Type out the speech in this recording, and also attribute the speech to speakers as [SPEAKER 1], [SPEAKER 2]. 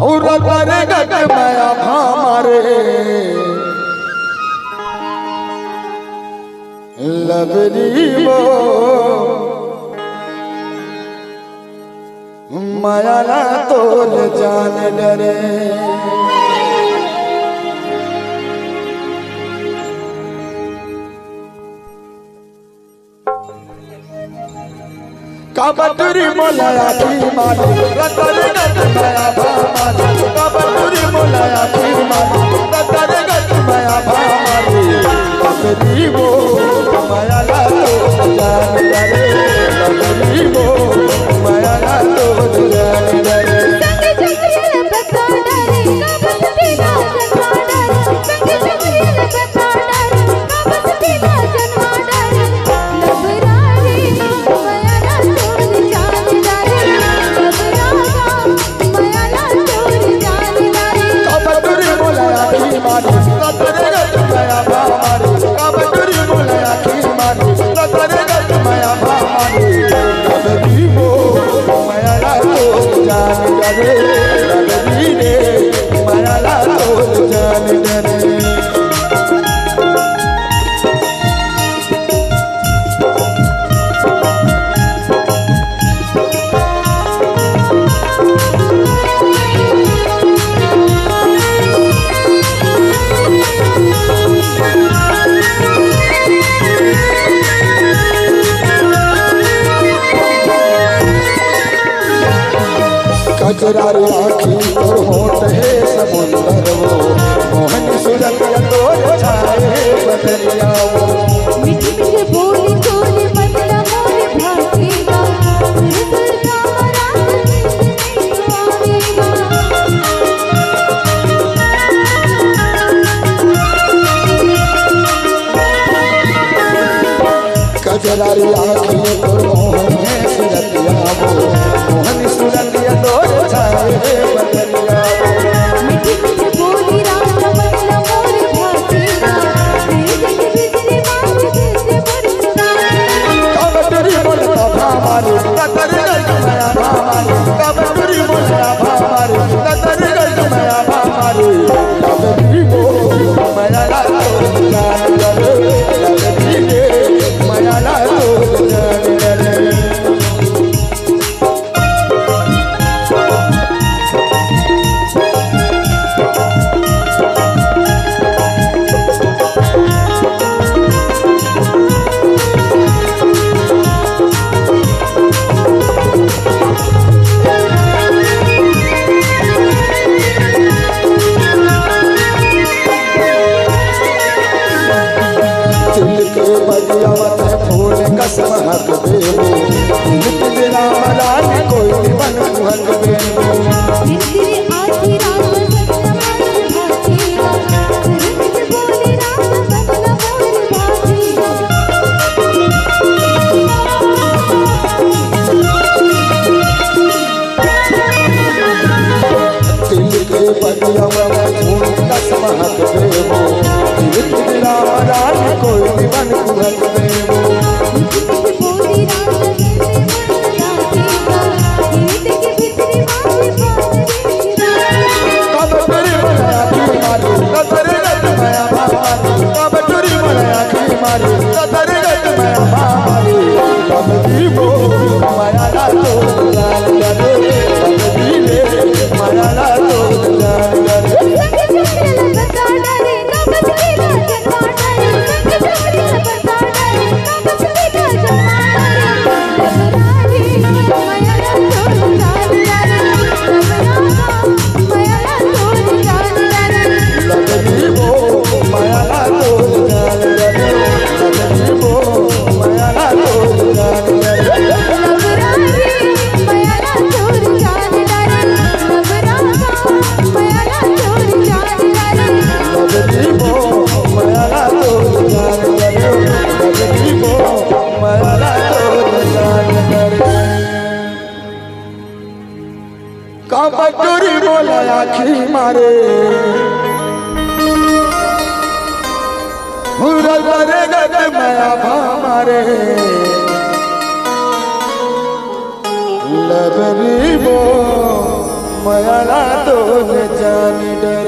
[SPEAKER 1] और करे गट माया भामारे लबरी वो माया ना तोल जान डरे काबतुरी मोलाया की माली रतरे गट माया भामारी काबतुरी मोलाया की माली रतरे गट माया भामारी लबरी वो माया ना तोल जान डरे लबरी वो माया ना तोल जान डरे कजरारी आँखी और होंठ है समुंदर वो मोहन सूरत तो छाए बदरिया वो
[SPEAKER 2] मीठी मीठी बोली चोली बदला मोरे भागेगा सुर का रात नहीं आवेगा
[SPEAKER 1] कजरारी आँखी और मोहन है सूरतिया वो मोहन सूरतिया तो छाए बदरिया
[SPEAKER 2] मीठी मीठी बोली रात बदला मोरे भागेगा तेरे बिजली मांग जैसे बरसना
[SPEAKER 1] काबतुरी मोला भामारी रतरे गट माया भामारी काबतुरी मोला भामारी रतरे गट माया भामारी लबरी वो माया ना तोल जान डरे लबरी रे माया ना तोल जान डरे हक बेबो नित राम लाल कोई बन हक बेबो
[SPEAKER 2] तेरी आधी रात बदला मोरे भागेगा तेरे बोली रात बदला मोरे भागेगा
[SPEAKER 1] दिल के बगिया में फूल कसम हक बेबो नित राम लाल कोई बन हक बेबो
[SPEAKER 2] बोली रात जैसे बरसना
[SPEAKER 1] काबतुरी मोला की मारी रतरे गट माया भामारी काबतुरी मोला की मारी रतरे गट माया भामारी लबरी वो माया ना तोल जान डरे लबरी रे माया ना तोल जान डरे लबरी वो माया ना तोल जान डरे लबरी वो माया ना तोल जान डरे लबरी वो माया ना तोल जान डरे लबरी वो माया ना तोल जान डरे काबतुरी मोला आँखी मारे रतरे गट माया भामारे लबरी वो माया ना तोल डर